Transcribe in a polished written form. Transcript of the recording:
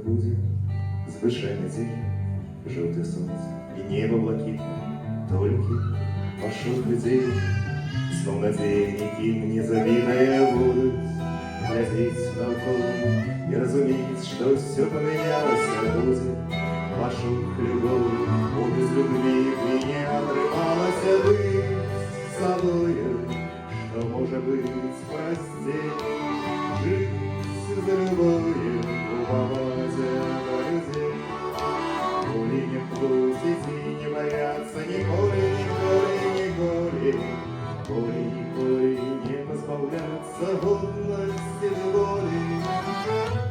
будет звышайный день, желтое солнце и небо блакитное, только маршрут людей, словно денники незабитые будут глядеть наоколо и разуметь, что все поменялось, а будет вашу любовь, без любви ты не отрывалась, а быть с собою, что может быть простить, жить за любовью, уповать на людей. Горе не вкусить и не бояться ни горе, ни горе, ни горе, горе, ни горе, не позбавляться годности с боли.